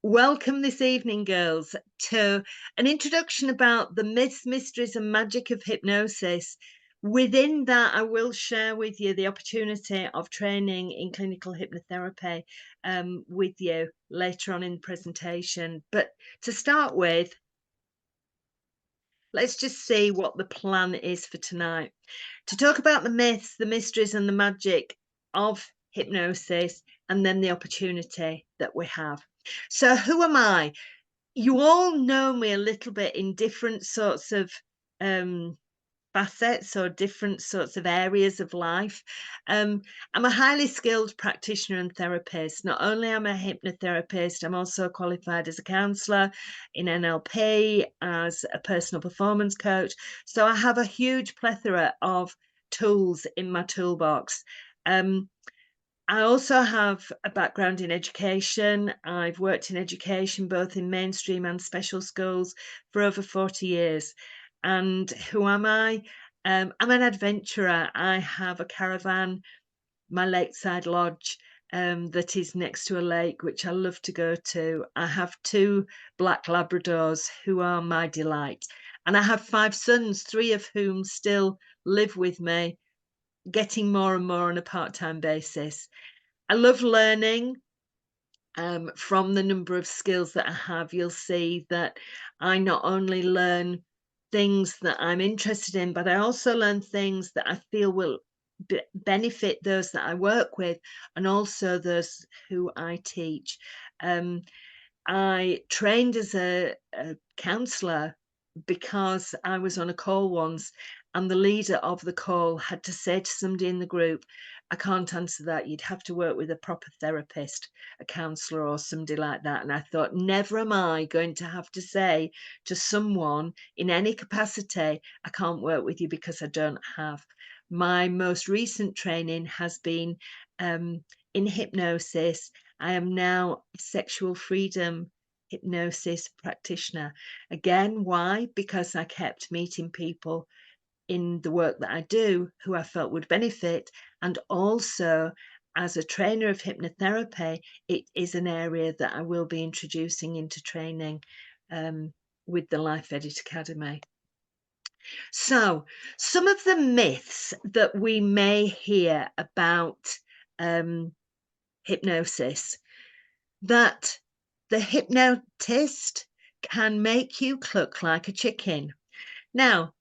Welcome this evening, girls, to an introduction about the myths, mysteries, and magic of hypnosis. Within that, I will share with you the opportunity of training in clinical hypnotherapy with you later on in the presentation. But to start with, let's just see what the plan is for tonight. To talk about the myths, the mysteries, and the magic of hypnosis, and then the opportunity that we have. So, who am I? You all know me a little bit in different sorts of um, facets or different sorts of areas of life. I'm a highly skilled practitioner and therapist. Not only am I a hypnotherapist, I'm also qualified as a counsellor in NLP, as a personal performance coach. So I have a huge plethora of tools in my toolbox. I also have a background in education. I've worked in education, both in mainstream and special schools, for over 40 years. And who am I? I'm an adventurer. I have a caravan, my lakeside lodge, that is next to a lake, which I love to go to. I have two black Labradors who are my delight. And I have 5 sons, 3 of whom still live with me, getting more and more on a part-time basis. I love learning from the number of skills that I have. You'll see that I not only learn things that I'm interested in, but I also learn things that I feel will benefit those that I work with and also those who I teach. I trained as a counsellor because I was on a call once and the leader of the call had to say to somebody in the group, I can't answer that. You'd have to work with a proper therapist, a counsellor or somebody like that. And I thought, never am I going to have to say to someone in any capacity, I can't work with you because I don't have. My most recent training has been in hypnosis. I am now a sexual freedom hypnosis practitioner. Again, why? Because I kept meeting people in the work that I do who I felt would benefit. And also, as a trainer of hypnotherapy, it is an area that I will be introducing into training with the Life Edit Academy. So, some of the myths that we may hear about hypnosis, that the hypnotist can make you cluck like a chicken. Now,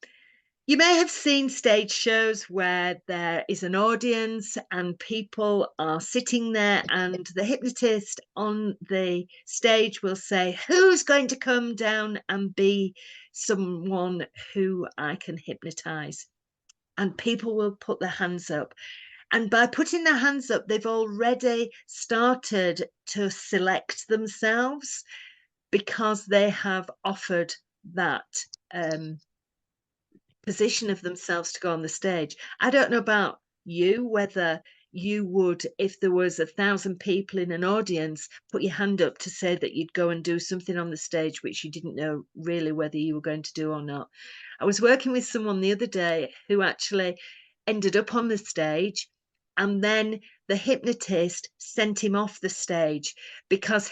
you may have seen stage shows where there is an audience and people are sitting there, and the hypnotist on the stage will say, who's going to come down and be someone who I can hypnotize? And people will put their hands up. And by putting their hands up, they've already started to select themselves because they have offered that position of themselves to go on the stage. I don't know about you, whether you would, if there was 1,000 people in an audience, put your hand up to say that you'd go and do something on the stage which you didn't know really whether you were going to do or not. I was working with someone the other day who actually ended up on the stage, and then the hypnotist sent him off the stage because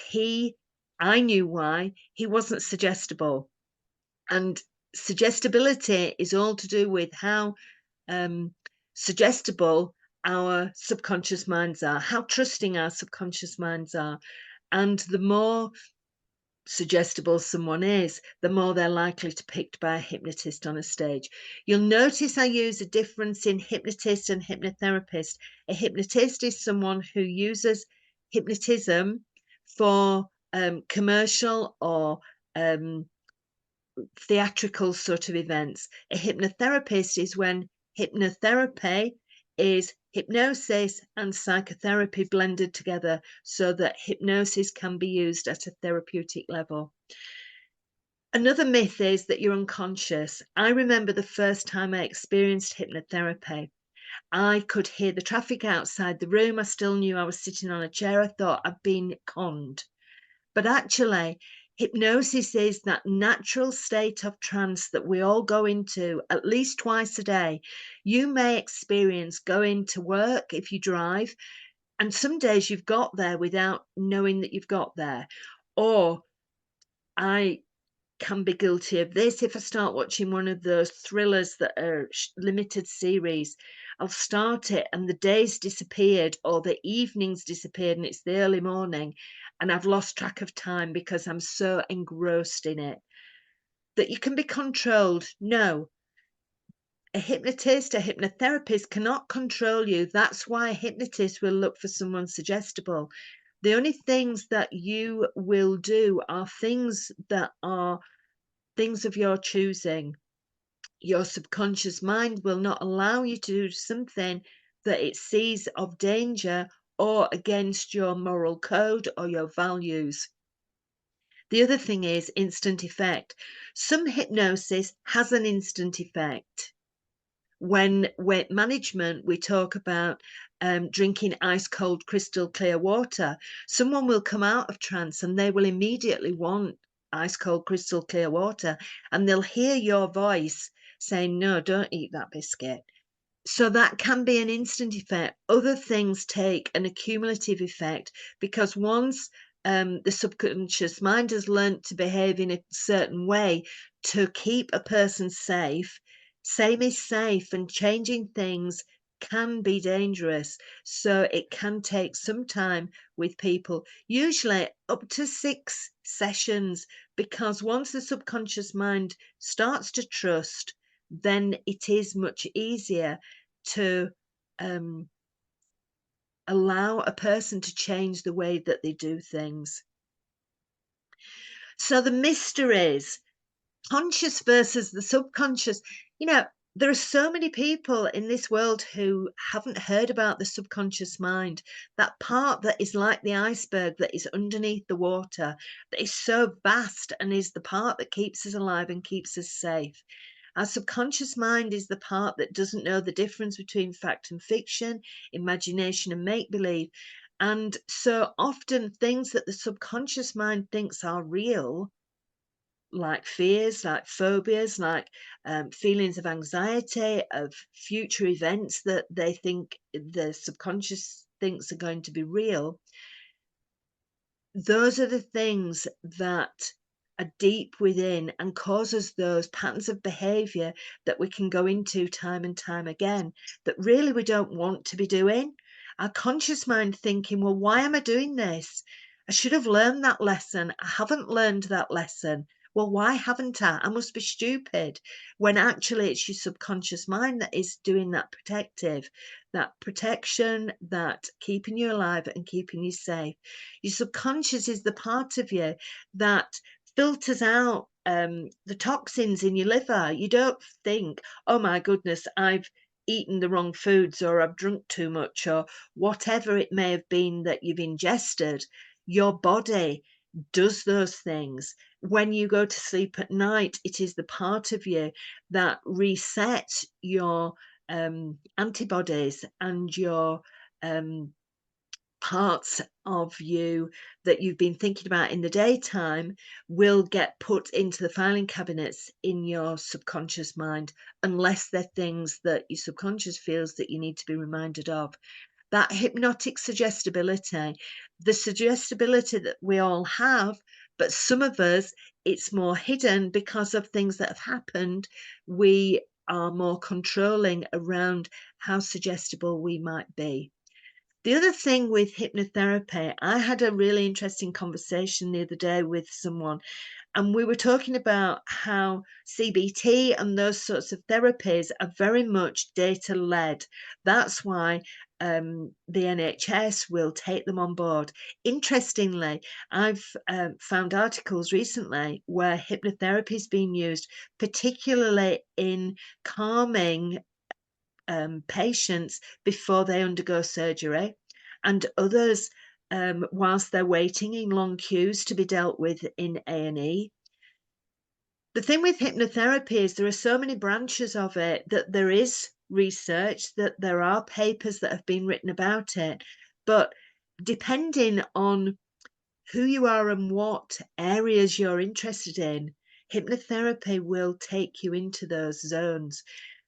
I knew why, he wasn't suggestible. And suggestibility is all to do with how suggestible our subconscious minds are, how trusting our subconscious minds are. And the more suggestible someone is, the more they're likely to be picked by a hypnotist on a stage. You'll notice I use a difference in hypnotist and hypnotherapist. A hypnotist is someone who uses hypnotism for commercial or theatrical sort of events. A hypnotherapist is when hypnotherapy is hypnosis and psychotherapy blended together so that hypnosis can be used at a therapeutic level. Another myth is that you're unconscious. I remember the first time I experienced hypnotherapy. I could hear the traffic outside the room. I still knew I was sitting on a chair. I thought I'd been conned. But actually, hypnosis is that natural state of trance that we all go into at least twice a day. You may experience going to work if you drive, and some days you've got there without knowing that you've got there. Or I can be guilty of this if I start watching one of those thrillers that are limited series. I'll start it and the day's disappeared or the evening's disappeared and it's the early morning and I've lost track of time because I'm so engrossed in it. That you can be controlled. No, a hypnotist, a hypnotherapist cannot control you. That's why a hypnotist will look for someone suggestible. The only things that you will do are things that are things of your choosing. Your subconscious mind will not allow you to do something that it sees of danger or against your moral code or your values. The other thing is instant effect. Some hypnosis has an instant effect. When with management, we talk about drinking ice cold, crystal clear water. Someone will come out of trance and they will immediately want ice cold, crystal clear water, and they'll hear your voice saying, "No, don't eat that biscuit." So that can be an instant effect. Other things take an accumulative effect because once the subconscious mind has learnt to behave in a certain way to keep a person safe, same is safe, and changing things can be dangerous. So it can take some time with people, usually up to 6 sessions, because once the subconscious mind starts to trust, then it is much easier to allow a person to change the way that they do things. So the mysteries, conscious versus the subconscious, you know, there are so many people in this world who haven't heard about the subconscious mind, that part that is like the iceberg that is underneath the water, that is so vast and is the part that keeps us alive and keeps us safe. Our subconscious mind is the part that doesn't know the difference between fact and fiction, imagination and make believe. And so often, things that the subconscious mind thinks are real, like fears, like phobias, like feelings of anxiety, of future events that they think the subconscious thinks are going to be real, those are the things that are deep within and causes those patterns of behavior that we can go into time and time again that really we don't want to be doing. Our conscious mind thinking, well, why am I doing this? I should have learned that lesson. I haven't learned that lesson. Well, why haven't I? I must be stupid. When actually it's your subconscious mind that is doing that protective, that protection, that keeping you alive and keeping you safe. Your subconscious is the part of you that filters out the toxins in your liver. You don't think, oh my goodness, I've eaten the wrong foods or I've drunk too much or whatever it may have been that you've ingested. Your body does those things. When you go to sleep at night, it is the part of you that resets your antibodies and your um, parts of you that you've been thinking about in the daytime will get put into the filing cabinets in your subconscious mind, unless they're things that your subconscious feels that you need to be reminded of. That hypnotic suggestibility, the suggestibility that we all have, but some of us, it's more hidden because of things that have happened. We are more controlling around how suggestible we might be. The other thing with hypnotherapy, I had a really interesting conversation the other day with someone, and we were talking about how CBT and those sorts of therapies are very much data led. That's why the NHS will take them on board. Interestingly, I've found articles recently where hypnotherapy is being used, particularly in calming patients before they undergo surgery, and others whilst they're waiting in long queues to be dealt with in A&E. The thing with hypnotherapy is there are so many branches of it that there is research, that there are papers that have been written about it, but depending on who you are and what areas you're interested in, hypnotherapy will take you into those zones.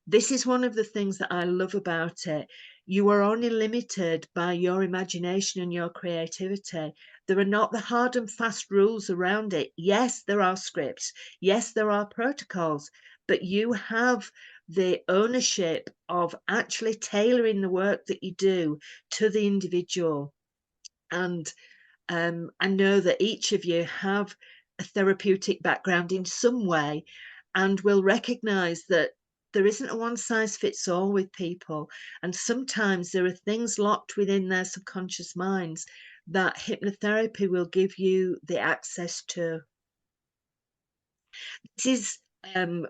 This is one of the things that I love about it. You are only limited by your imagination and your creativity. There are not the hard and fast rules around it. Yes, there are scripts. Yes, there are protocols, but you have the ownership of actually tailoring the work that you do to the individual. And I know that each of you have a therapeutic background in some way and will recognize that there isn't a one size fits all with people. And sometimes there are things locked within their subconscious minds that hypnotherapy will give you the access to. This is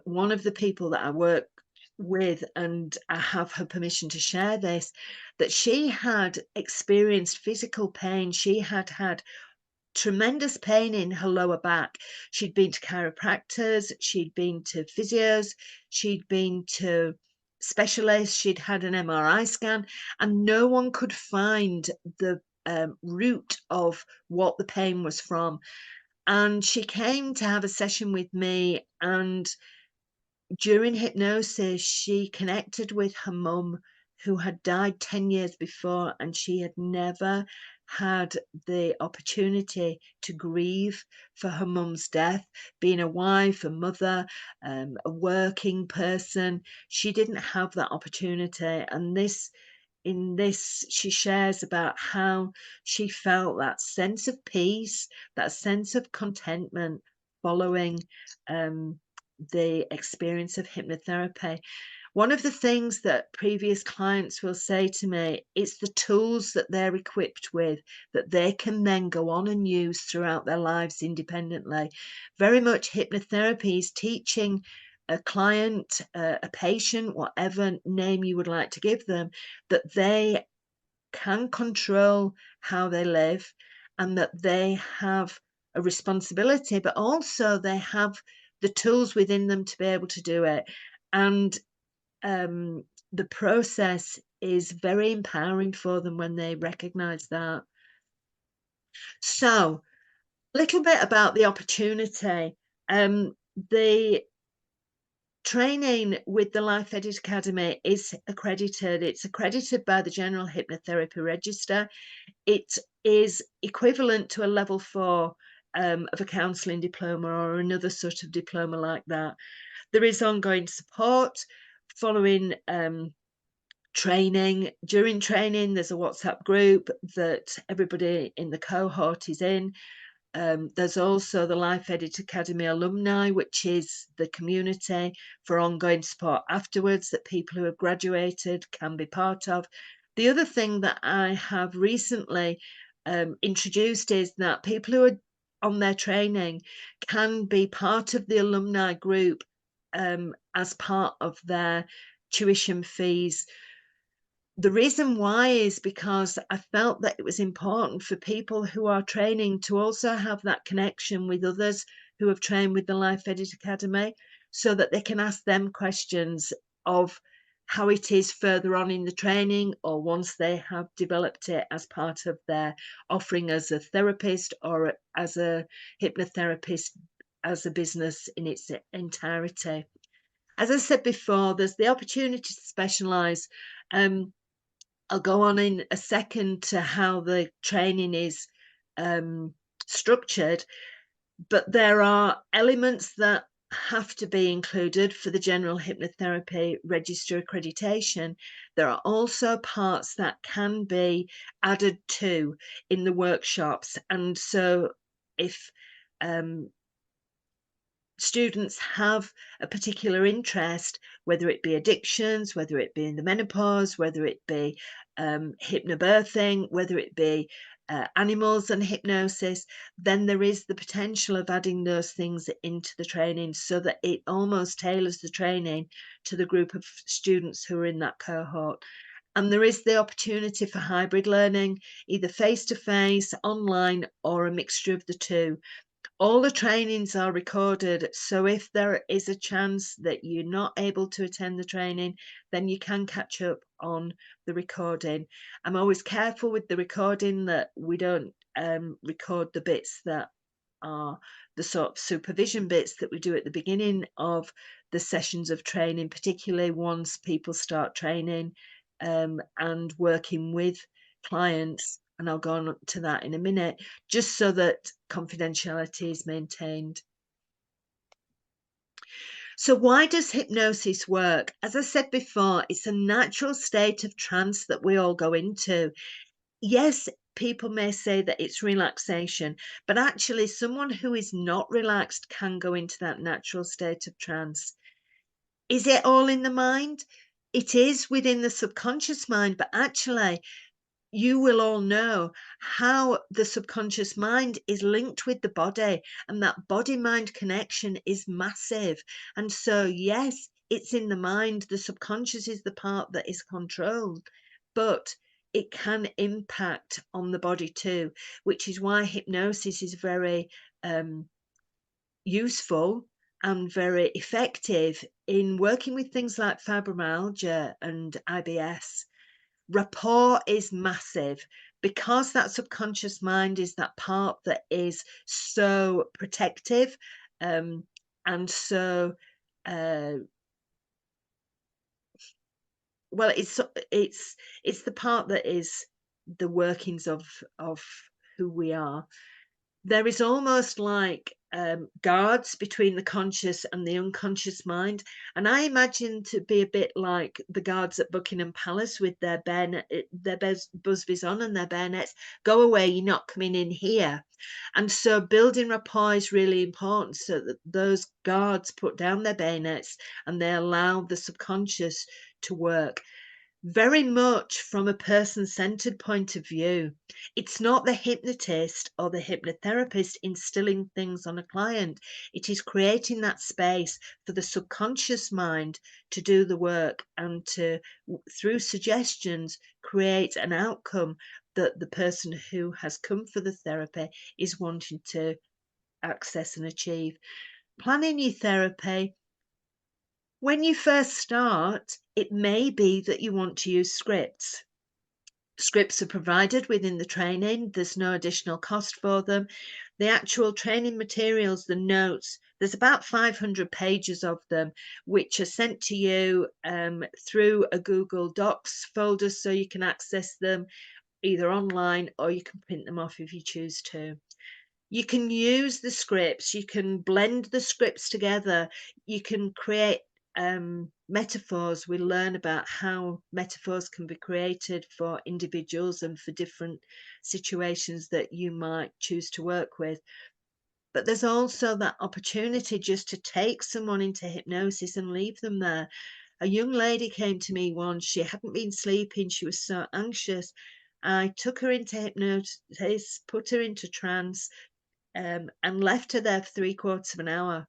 one of the people that I work with, and I have her permission to share this, that she had experienced physical pain. She had had tremendous pain in her lower back. She'd been to chiropractors, she'd been to physios, she'd been to specialists, she'd had an MRI scan, and no one could find the root of what the pain was from. And she came to have a session with me, and during hypnosis, she connected with her mum who had died 10 years before, and she had never had the opportunity to grieve for her mum's death. Being a wife, a mother, a working person, she didn't have that opportunity. And in this, she shares about how she felt that sense of peace, that sense of contentment following the experience of hypnotherapy. One of the things that previous clients will say to me, it's the tools that they're equipped with that they can then go on and use throughout their lives independently. Very much hypnotherapy is teaching a client, a patient, whatever name you would like to give them, that they can control how they live and that they have a responsibility, but also they have the tools within them to be able to do it. And the process is very empowering for them when they recognize that. So, a little bit about the opportunity. The training with the Life Edit Academy is accredited. It's accredited by the General Hypnotherapy Register. It is equivalent to a level 4 of a counselling diploma or another sort of diploma like that. There is ongoing support following training. During training, there's a WhatsApp group that everybody in the cohort is in. There's also the Life Edit Academy alumni, which is the community for ongoing support afterwards that people who have graduated can be part of. The other thing that I have recently introduced is that people who are on their training can be part of the alumni group as part of their tuition fees. The reason why is because I felt that it was important for people who are training to also have that connection with others who have trained with the Life Edit Academy, so that they can ask them questions of how it is further on in the training, or once they have developed it as part of their offering as a therapist or as a hypnotherapist, as a business in its entirety. As I said before, there's the opportunity to specialise. I'll go on in a second to how the training is structured, but there are elements that have to be included for the General Hypnotherapy Register accreditation. There are also parts that can be added to in the workshops. And so if students have a particular interest, whether it be addictions, whether it be in the menopause, whether it be hypnobirthing, whether it be animals and hypnosis, then there is the potential of adding those things into the training so that it almost tailors the training to the group of students who are in that cohort. And there is the opportunity for hybrid learning, either face-to-face, online, or a mixture of the two. All the trainings are recorded, so if there is a chance that you're not able to attend the training, then you can catch up on the recording. I'm always careful with the recording that we don't record the bits that are the sort of supervision bits that we do at the beginning of the sessions of training, particularly once people start training and working with clients. and I'll go on to that in a minute, just so that confidentiality is maintained. So why does hypnosis work? As I said before, it's a natural state of trance that we all go into. Yes, people may say that it's relaxation, but actually someone who is not relaxed can go into that natural state of trance. Is it all in the mind? It is within the subconscious mind, but actually you will all know how the subconscious mind is linked with the body, and that body mind connection is massive. And so, yes, it's in the mind. The subconscious is the part that is controlled, but it can impact on the body too, which is why hypnosis is very useful and very effective in working with things like fibromyalgia and IBS. Rapport is massive because that subconscious mind is that part that is so protective, and so uh, well, it's the part that is the workings of who we are. There is almost like guards between the conscious and the unconscious mind, and I imagine to be a bit like the guards at Buckingham Palace with their busbies on and their bayonets. Go away, you're not coming in here. And so building rapport is really important, so that those guards put down their bayonets and they allow the subconscious to work very much from a person-centered point of view. It's not the hypnotist or the hypnotherapist instilling things on a client. It is creating that space for the subconscious mind to do the work and to, through suggestions, create an outcome that the person who has come for the therapy is wanting to access and achieve. Planning your therapy. When you first start, it may be that you want to use scripts. Scripts are provided within the training. There's no additional cost for them. The actual training materials, the notes, there's about 500 pages of them, which are sent to you through a Google Docs folder, so you can access them either online or you can print them off if you choose to. You can use the scripts, you can blend the scripts together, you can create metaphors. We learn about how metaphors can be created for individuals and for different situations that you might choose to work with. But there's also that opportunity just to take someone into hypnosis and leave them there. A young lady came to me once, she hadn't been sleeping, she was so anxious. I took her into hypnosis, put her into trance, and left her there for 3/4 of an hour.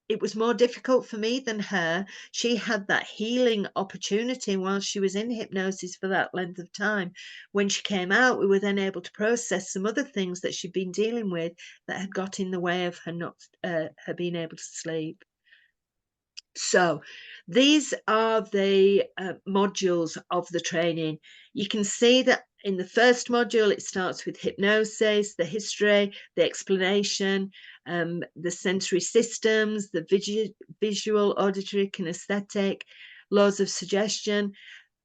It was more difficult for me than her. She had that healing opportunity while she was in hypnosis for that length of time. When she came out, we were then able to process some other things that she'd been dealing with that had got in the way of her not her being able to sleep. So these are the modules of the training. You can see that in the first module, it starts with hypnosis, the history, the explanation, the sensory systems, the visual, auditory, kinesthetic, laws of suggestion.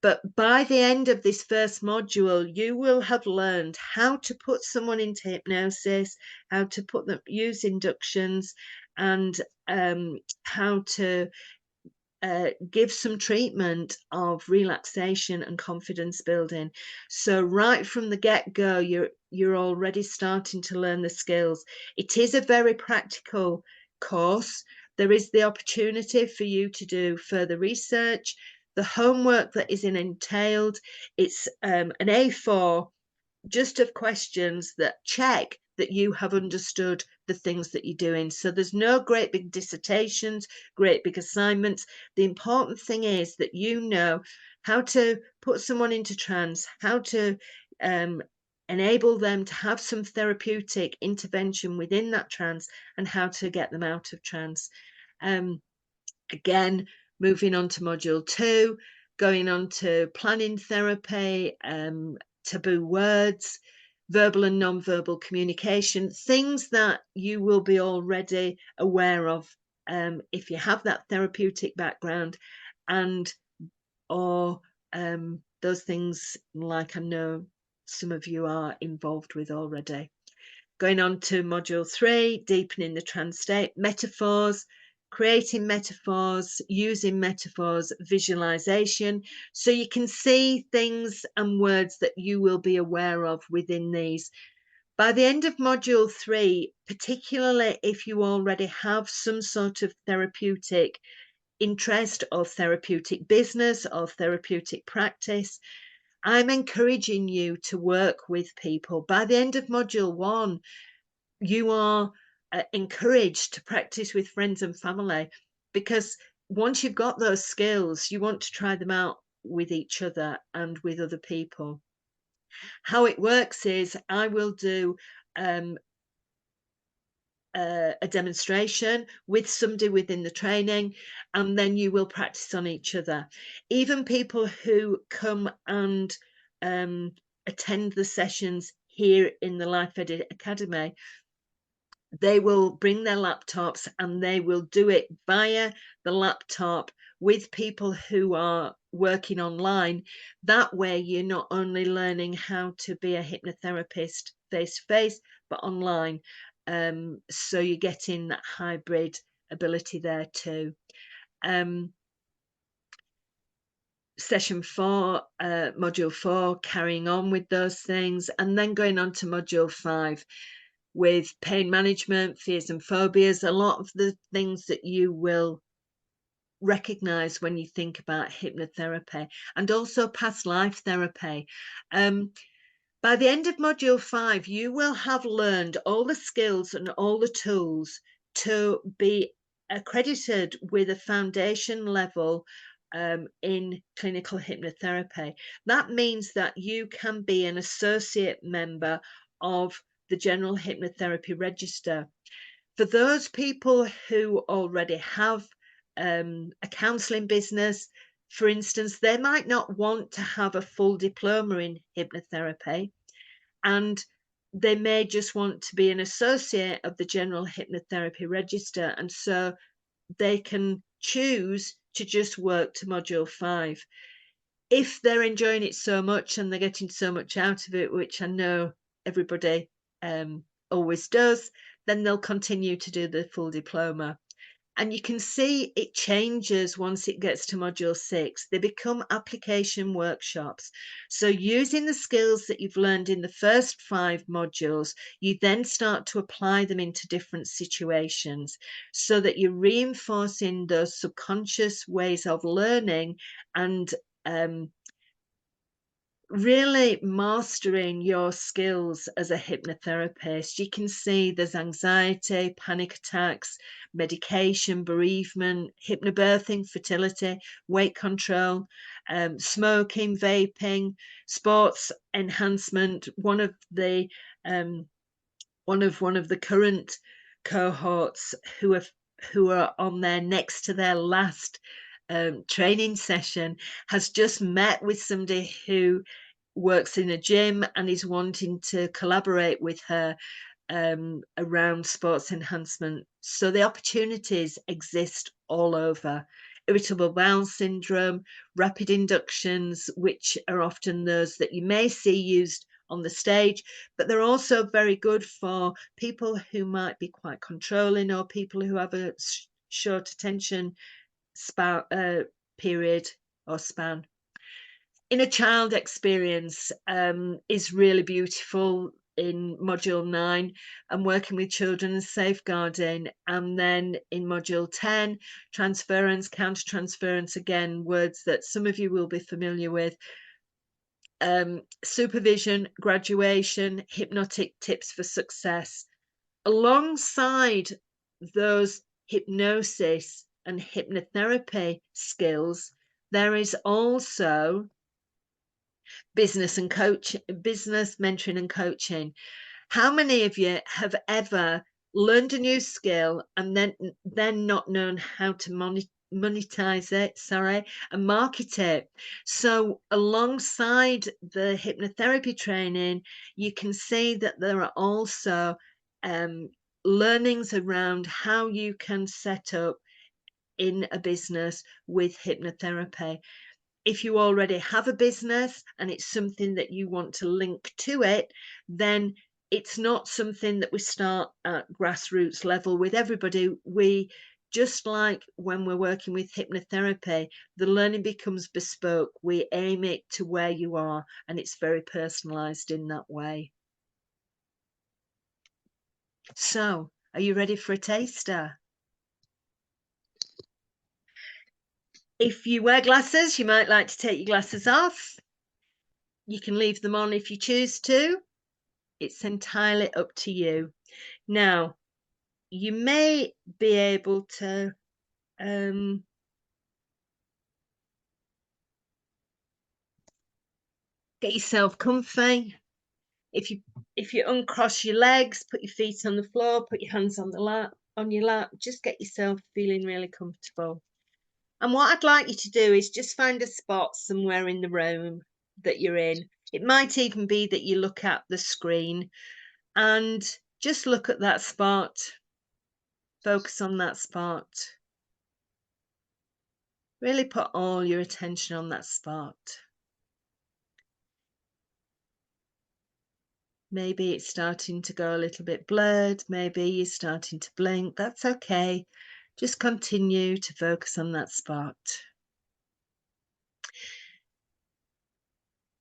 But by the end of this first module, you will have learned how to put someone into hypnosis, how to put them, use inductions, and how to give some treatment of relaxation and confidence building. So right from the get-go, you're already starting to learn the skills. It is a very practical course. There is the opportunity for you to do further research. The homework that is entailed, it's an A4 just of questions that check that you have understood the things that you're doing. So there's no great big dissertations, great big assignments. The important thing is that you know how to put someone into trance, how to enable them to have some therapeutic intervention within that trance, and how to get them out of trance. Again, moving on to module 2, going on to planning therapy, taboo words, verbal and non-verbal communication, things that you will be already aware of if you have that therapeutic background, and or those things like I know some of you are involved with already. Going on to module 3, deepening the trance state, metaphors, creating metaphors, using metaphors, visualization. So you can see things and words that you will be aware of within these. By the end of module 3, particularly if you already have some sort of therapeutic interest or therapeutic business or therapeutic practice, I'm encouraging you to work with people. By the end of module 1, you are encouraged to practice with friends and family, because once you've got those skills, you want to try them out with each other and with other people. How it works is I will do um, a demonstration with somebody within the training, and then you will practice on each other. Even people who come and attend the sessions here in the Life Edit Academy, they will bring their laptops and they will do it via the laptop with people who are working online. That way, you're not only learning how to be a hypnotherapist face to face, but online. So you're getting that hybrid ability there too. Session 4, module 4, carrying on with those things, and then going on to module 5 with pain management, fears and phobias, a lot of the things that you will recognize when you think about hypnotherapy, and also past life therapy. By the end of module 5, you will have learned all the skills and all the tools to be accredited with a foundation level in clinical hypnotherapy. That means that you can be an associate member of the General Hypnotherapy Register. For those people who already have a counselling business, for instance, they might not want to have a full diploma in hypnotherapy, and they may just want to be an associate of the General Hypnotherapy Register, and so they can choose to just work to module 5. If they're enjoying it so much and they're getting so much out of it, which I know everybody always does, then they'll continue to do the full diploma. And you can see it changes once it gets to module 6. They become application workshops. So using the skills that you've learned in the first 5 modules, you then start to apply them into different situations, so that you're reinforcing those subconscious ways of learning and really mastering your skills as a hypnotherapist. You can see there's anxiety, panic attacks, medication, bereavement, hypnobirthing, fertility, weight control, smoking, vaping, sports enhancement. One of the current cohorts who are on there next to their last training session has just met with somebody who works in a gym and is wanting to collaborate with her around sports enhancement. So the opportunities exist all over. Irritable bowel syndrome, rapid inductions, which are often those that you may see used on the stage, but they're also very good for people who might be quite controlling, or people who have a short attention period or span. Inner child experience is really beautiful in module 9, and working with children and safeguarding. And then in module 10, transference, countertransference, again, words that some of you will be familiar with. Supervision, graduation, hypnotic tips for success. Alongside those hypnosis and hypnotherapy skills, there is also business mentoring and coaching. How many of you have ever learned a new skill and then not known how to monetize it, and market it? So alongside the hypnotherapy training, you can see that there are also learnings around how you can set up in a business with hypnotherapy. if you already have a business and it's something that you want to link to it, then it's not something that we start at grassroots level with everybody. We, just like when we're working with hypnotherapy, the learning becomes bespoke. We aim it to where you are, and it's very personalized in that way. So, are you ready for a taster? If you wear glasses, you might like to take your glasses off. You can leave them on if you choose to. It's entirely up to you. Now, you may be able to get yourself comfy. If you uncross your legs, put your feet on the floor, put your hands on your lap, just get yourself feeling really comfortable. And what I'd like you to do is just find a spot somewhere in the room that you're in. It might even be that you look at the screen and just look at that spot. Focus on that spot. Really put all your attention on that spot. Maybe it's starting to go a little bit blurred. Maybe you're starting to blink. That's okay. Just continue to focus on that spot.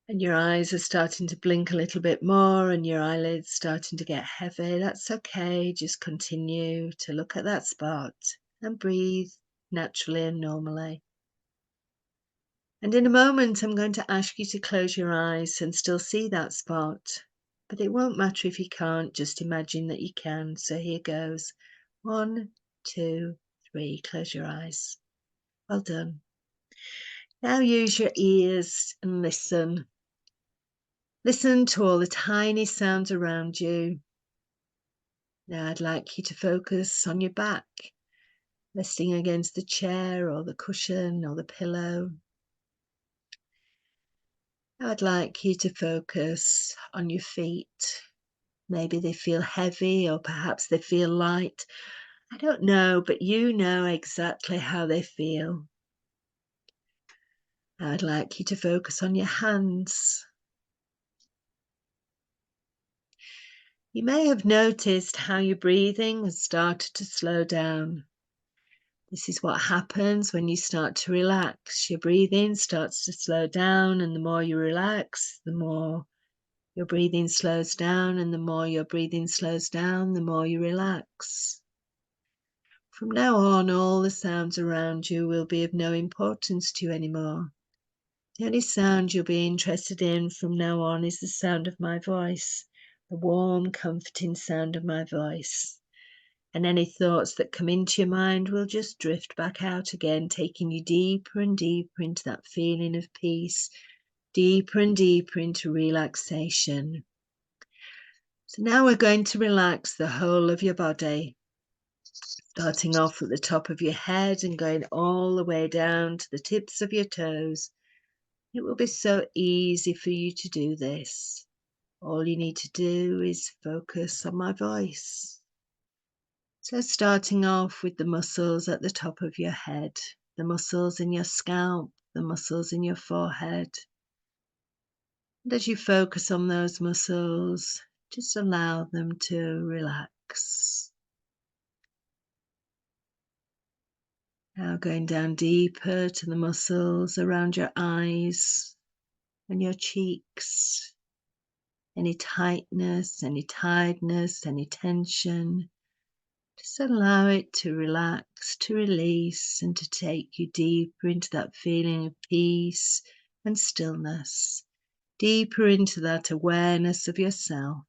And your eyes are starting to blink a little bit more and your eyelids starting to get heavy. That's okay. Just continue to look at that spot and breathe naturally and normally. And in a moment, I'm going to ask you to close your eyes and still see that spot. But it won't matter if you can't, just imagine that you can. So here goes. 1, 2, 3. Close your eyes. Well done. Now use your ears and listen. Listen to all the tiny sounds around you. Now I'd like you to focus on your back, resting against the chair or the cushion or the pillow. I'd like you to focus on your feet. Maybe they feel heavy or perhaps they feel light. I don't know, but you know exactly how they feel. I'd like you to focus on your hands. You may have noticed how your breathing has started to slow down. This is what happens when you start to relax. Your breathing starts to slow down, and the more you relax, the more your breathing slows down, and the more your breathing slows down, the more you relax. From now on, all the sounds around you will be of no importance to you anymore. The only sound you'll be interested in from now on is the sound of my voice, the warm, comforting sound of my voice. And any thoughts that come into your mind will just drift back out again, taking you deeper and deeper into that feeling of peace, deeper and deeper into relaxation. So now we're going to relax the whole of your body, starting off at the top of your head and going all the way down to the tips of your toes. It will be so easy for you to do this. All you need to do is focus on my voice. So starting off with the muscles at the top of your head, the muscles in your scalp, the muscles in your forehead. And as you focus on those muscles, just allow them to relax. Now going down deeper to the muscles around your eyes and your cheeks. Any tightness, any tiredness, any tension. Just allow it to relax, to release, and to take you deeper into that feeling of peace and stillness, deeper into that awareness of yourself.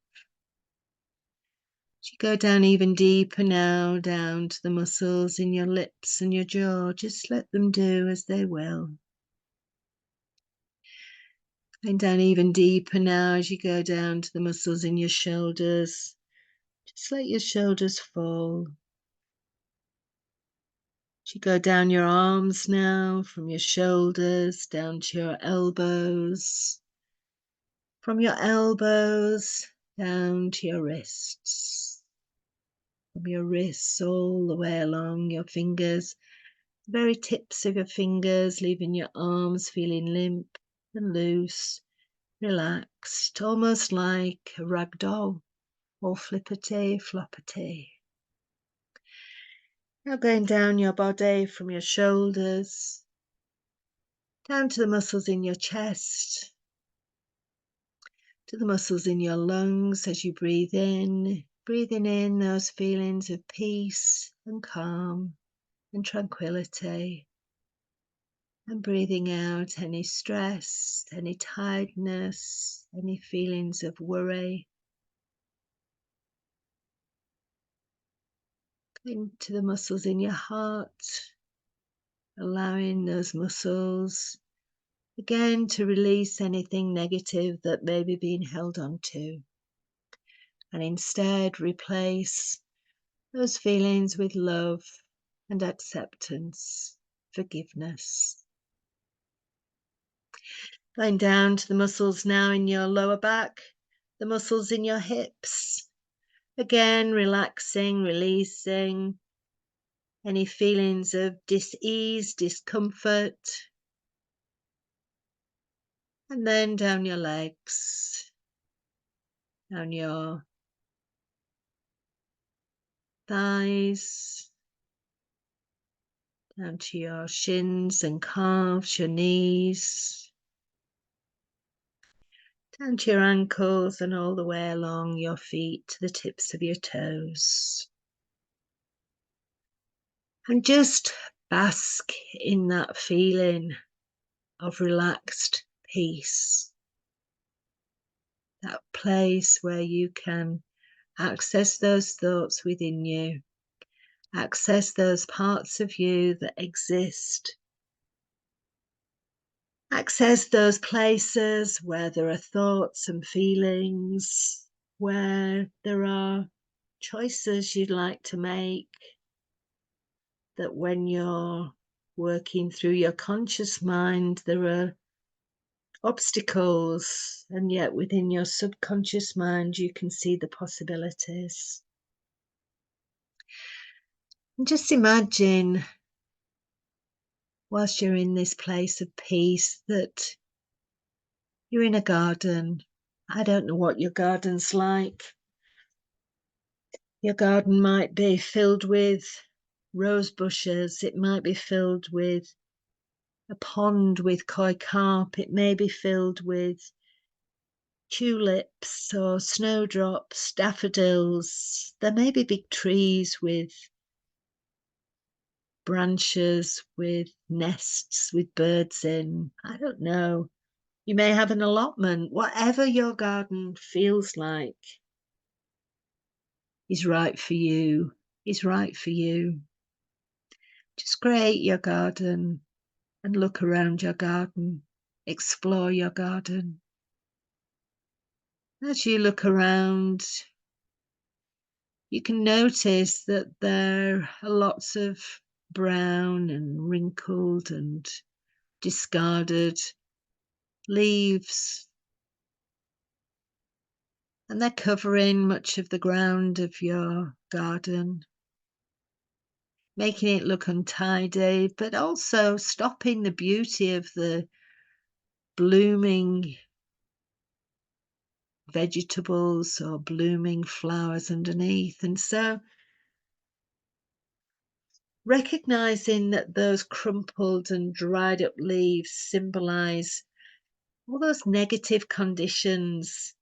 As you go down even deeper now, down to the muscles in your lips and your jaw, just let them do as they will. Going down even deeper now as you go down to the muscles in your shoulders. Just let your shoulders fall. As you go down your arms now, from your shoulders down to your elbows, from your elbows down to your wrists, from your wrists all the way along your fingers, the very tips of your fingers, leaving your arms feeling limp and loose, relaxed, almost like a rag doll, all flippity floppity. Now going down your body from your shoulders, down to the muscles in your chest, to the muscles in your lungs as you breathe in, breathing in those feelings of peace and calm and tranquility, and breathing out any stress, any tiredness, any feelings of worry. Into the muscles in your heart, allowing those muscles again to release anything negative that may be being held on to, and instead replace those feelings with love and acceptance, forgiveness. Going down to the muscles now in your lower back, the muscles in your hips. Again, relaxing, releasing any feelings of dis-ease, discomfort. And then down your legs, down your thighs, down to your shins and calves, your knees, down to your ankles and all the way along your feet to the tips of your toes. And just bask in that feeling of relaxed peace. That place where you can access those thoughts within you, access those parts of you that exist, access those places where there are thoughts and feelings, where there are choices you'd like to make, that when you're working through your conscious mind, there are obstacles, and yet within your subconscious mind, you can see the possibilities. And just imagine, whilst you're in this place of peace, that you're in a garden. I don't know what your garden's like. Your garden might be filled with rose bushes. It might be filled with a pond with koi carp. It may be filled with tulips or snowdrops, daffodils. There may be big trees with branches, with nests, with birds in. I don't know. You may have an allotment. Whatever your garden feels like is right for you, is right for you. Just create your garden and look around your garden. Explore your garden. As you look around, you can notice that there are lots of brown and wrinkled and discarded leaves, and they're covering much of the ground of your garden, making it look untidy, but also stopping the beauty of the blooming vegetables or blooming flowers underneath. And so recognizing that those crumpled and dried up leaves symbolize all those negative conditions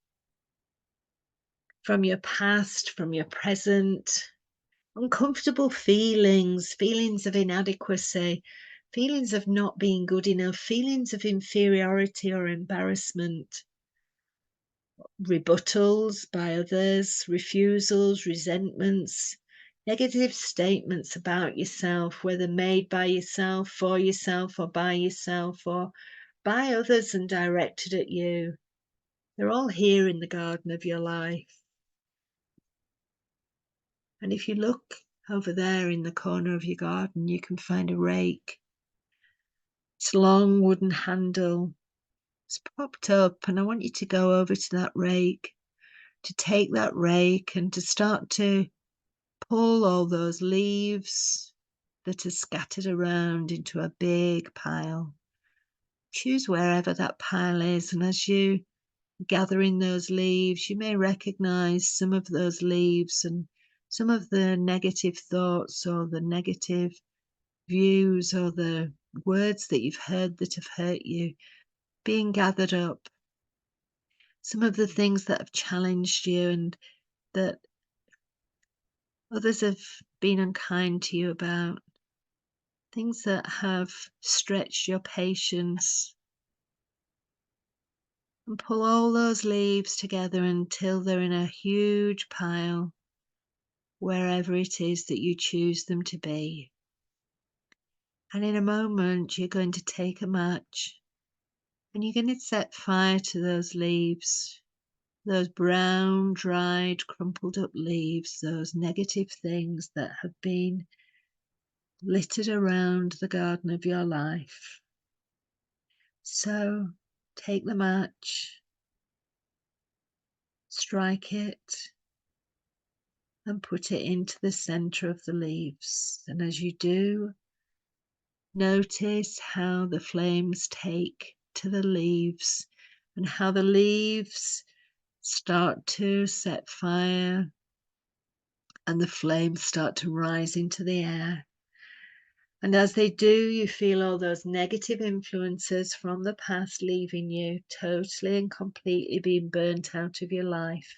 from your past, from your present, uncomfortable feelings, feelings of inadequacy, feelings of not being good enough, feelings of inferiority or embarrassment, rebuttals by others, refusals, resentments, negative statements about yourself, whether made by yourself, for yourself, or by others and directed at you. They're all here in the garden of your life. And if you look over there in the corner of your garden, you can find a rake. It's a long wooden handle. It's propped up, and I want you to go over to that rake, to take that rake and to start to pull all those leaves that are scattered around into a big pile. Choose wherever that pile is, and as you gather in those leaves, you may recognize some of those leaves and some of the negative thoughts or the negative views or the words that you've heard that have hurt you being gathered up. Some of the things that have challenged you and that others have been unkind to you about, things that have stretched your patience. And pull all those leaves together until they're in a huge pile, wherever it is that you choose them to be. And in a moment, you're going to take a match and you're going to set fire to those leaves, those brown, dried, crumpled up leaves, those negative things that have been littered around the garden of your life. So take the match, strike it, and put it into the center of the leaves. And as you do, notice how the flames take to the leaves and how the leaves start to set fire and the flames start to rise into the air. And as they do, you feel all those negative influences from the past leaving you, totally and completely being burnt out of your life.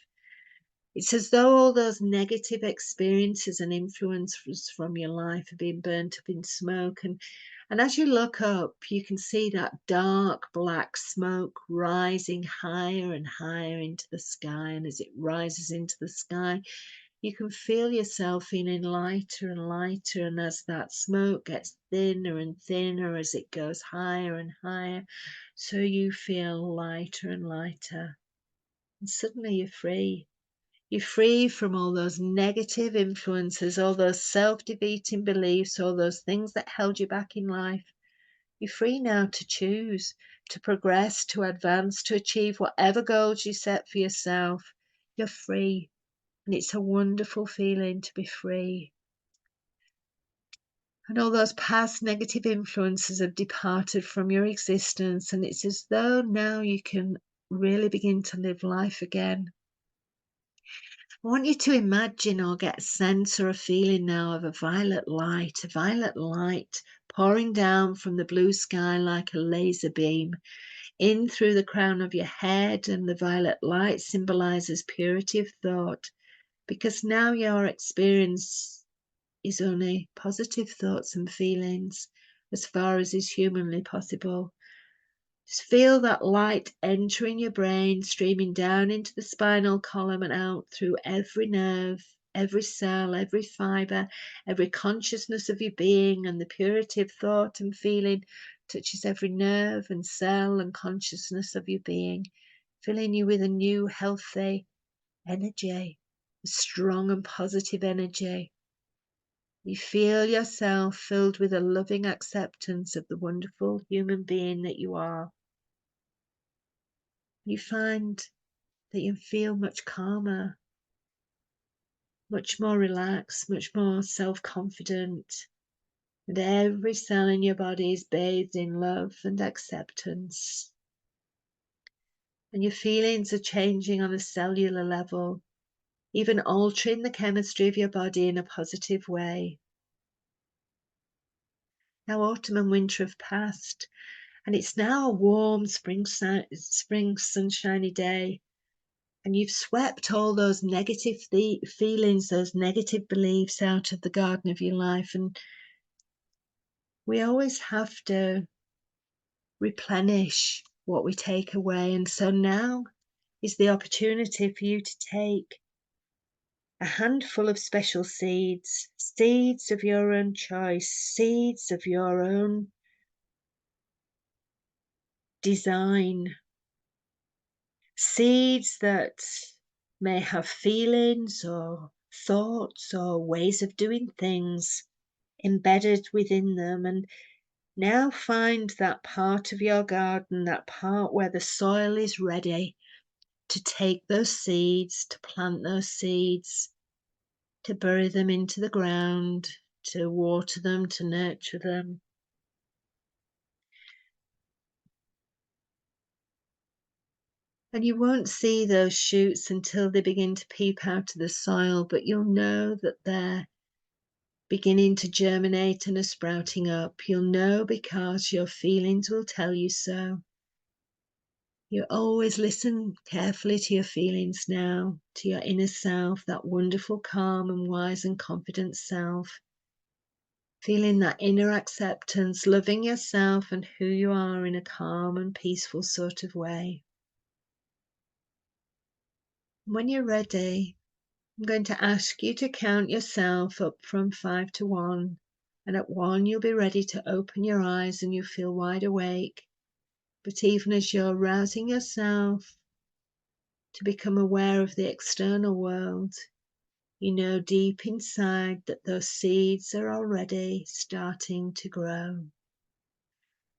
It's as though all those negative experiences and influences from your life are being burnt up in smoke. And as you look up, you can see that dark black smoke rising higher and higher into the sky. And as it rises into the sky, you can feel yourself feeling lighter and lighter. And as that smoke gets thinner and thinner, as it goes higher and higher, so you feel lighter and lighter. And suddenly you're free. You're free from all those negative influences, all those self-defeating beliefs, all those things that held you back in life. You're free now to choose, to progress, to advance, to achieve whatever goals you set for yourself. You're free. And it's a wonderful feeling to be free. And all those past negative influences have departed from your existence. And it's as though now you can really begin to live life again. I want you to imagine or get a sense or a feeling now of a violet light pouring down from the blue sky like a laser beam in through the crown of your head. And the violet light symbolizes purity of thought, because now your experience is only positive thoughts and feelings as far as is humanly possible. Just feel that light entering your brain, streaming down into the spinal column and out through every nerve, every cell, every fiber, every consciousness of your being. And the purity of thought and feeling touches every nerve and cell and consciousness of your being, filling you with a new healthy energy, a strong and positive energy. You feel yourself filled with a loving acceptance of the wonderful human being that you are. You find that you feel much calmer, much more relaxed, much more self-confident, and every cell in your body is bathed in love and acceptance. And your feelings are changing on a cellular level, even altering the chemistry of your body in a positive way. Now autumn and winter have passed, and it's now a warm spring sunshiny day. And you've swept all those negative feelings, those negative beliefs out of the garden of your life. And we always have to replenish what we take away. And so now is the opportunity for you to take a handful of special seeds, seeds of your own choice, seeds of your own design, seeds that may have feelings or thoughts or ways of doing things embedded within them. And now find that part of your garden, that part where the soil is ready to take those seeds, to plant those seeds, to bury them into the ground, to water them, to nurture them. And you won't see those shoots until they begin to peep out of the soil, but you'll know that they're beginning to germinate and are sprouting up. You'll know because your feelings will tell you so. You always listen carefully to your feelings now, to your inner self, that wonderful, calm and wise and confident self. Feeling that inner acceptance, loving yourself and who you are in a calm and peaceful sort of way. When you're ready, I'm going to ask you to count yourself up from 5 to 1. And at 1, you'll be ready to open your eyes and you feel wide awake. But even as you're rousing yourself to become aware of the external world, you know deep inside that those seeds are already starting to grow.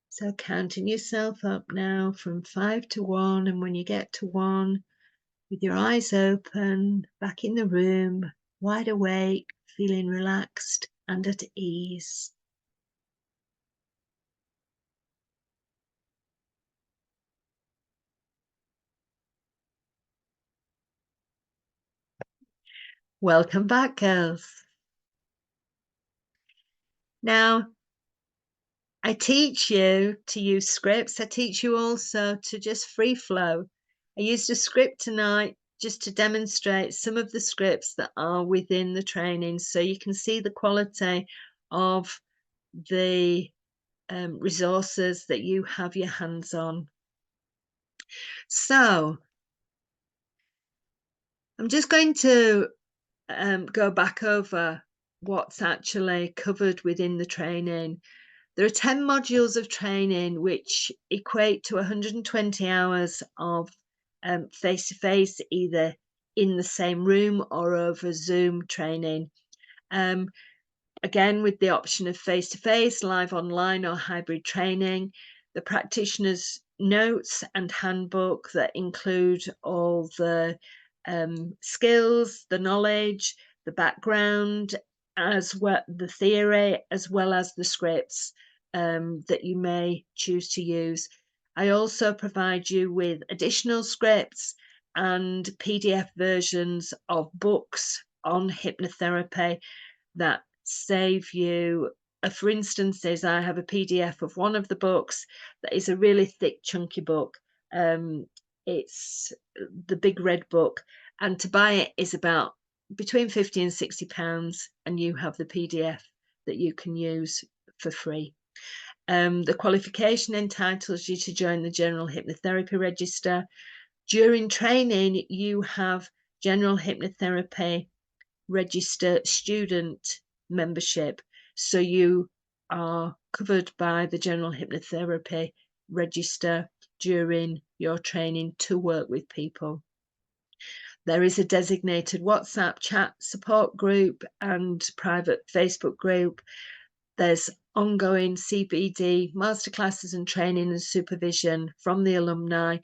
So counting yourself up now from 5 to 1, and when you get to 1, with your eyes open, back in the room, wide awake, feeling relaxed and at ease. Welcome back, girls. Now, I teach you to use scripts. I teach you also to just free flow. I used a script tonight just to demonstrate some of the scripts that are within the training, so you can see the quality of the resources that you have your hands on. So I'm just going to go back over what's actually covered within the training. There are 10 modules of training which equate to 120 hours of face-to-face, either in the same room or over Zoom training. Again, with the option of face-to-face, live online or hybrid training. The practitioner's notes and handbook that include all the skills, the knowledge, the background, as well the theory, as well as the scripts that you may choose to use. I also provide you with additional scripts and PDF versions of books on hypnotherapy that save you. For instance, I have a PDF of one of the books that is a really thick, chunky book. It's the big red book, and to buy it is about between 50 and 60 pounds, and you have the PDF that you can use for free. The qualification entitles you to join the General Hypnotherapy Register. During training, you have General Hypnotherapy Register student membership, so you are covered by the General Hypnotherapy Register during your training to work with people. There is a designated WhatsApp chat support group and private Facebook group. There's ongoing CBD masterclasses and training and supervision from the alumni.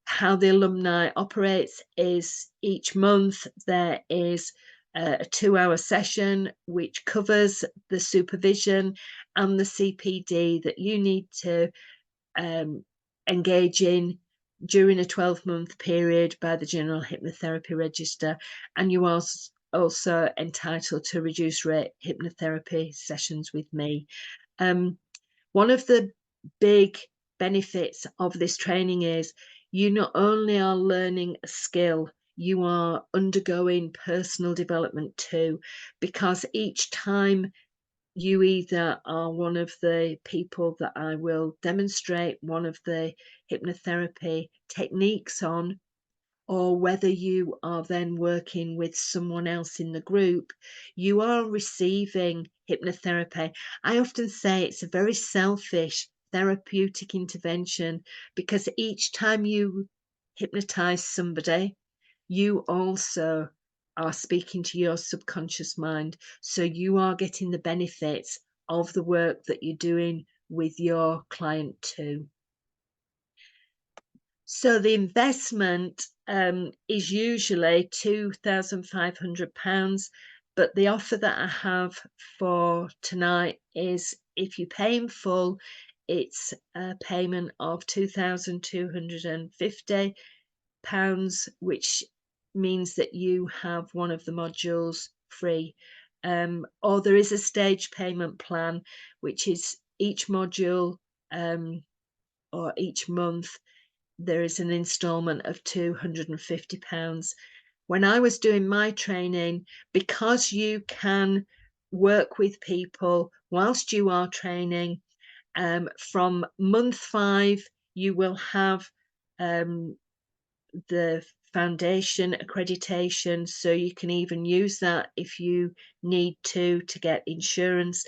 How the alumni operates is each month there is a 2-hour session which covers the supervision and the CPD that you need to engage in during a 12-month period by the General Hypnotherapy Register, and you are also entitled to reduced rate hypnotherapy sessions with me. One of the big benefits of this training is you not only are learning a skill, you are undergoing personal development too, because each time you either are one of the people that I will demonstrate one of the hypnotherapy techniques on, or whether you are then working with someone else in the group, you are receiving hypnotherapy. I often say it's a very selfish therapeutic intervention, because each time you hypnotize somebody, you also are speaking to your subconscious mind. So you are getting the benefits of the work that you're doing with your client too. So the investment is usually £2,500. But the offer that I have for tonight is, if you pay in full, it's a payment of £2,250, which means that you have one of the modules free. Or there is a stage payment plan, which is each module, or each month there is an instalment of £250. When I was doing my training, because you can work with people whilst you are training, from month 5 you will have the foundation accreditation, so you can even use that if you need to get insurance.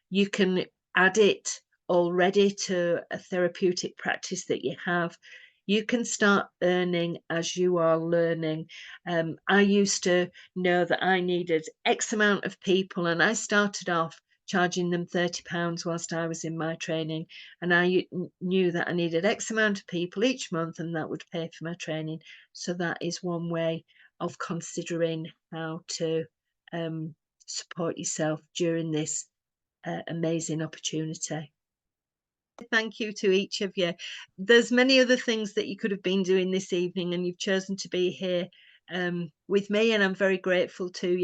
You can add it already to a therapeutic practice that you have. You can start earning as you are learning. I used to know that I needed X amount of people, and I started off charging them £30 whilst I was in my training, and I knew that I needed X amount of people each month, and that would pay for my training. So that is one way of considering how to support yourself during this amazing opportunity. Thank you to each of you. There's many other things that you could have been doing this evening, and you've chosen to be here with me, and I'm very grateful to you.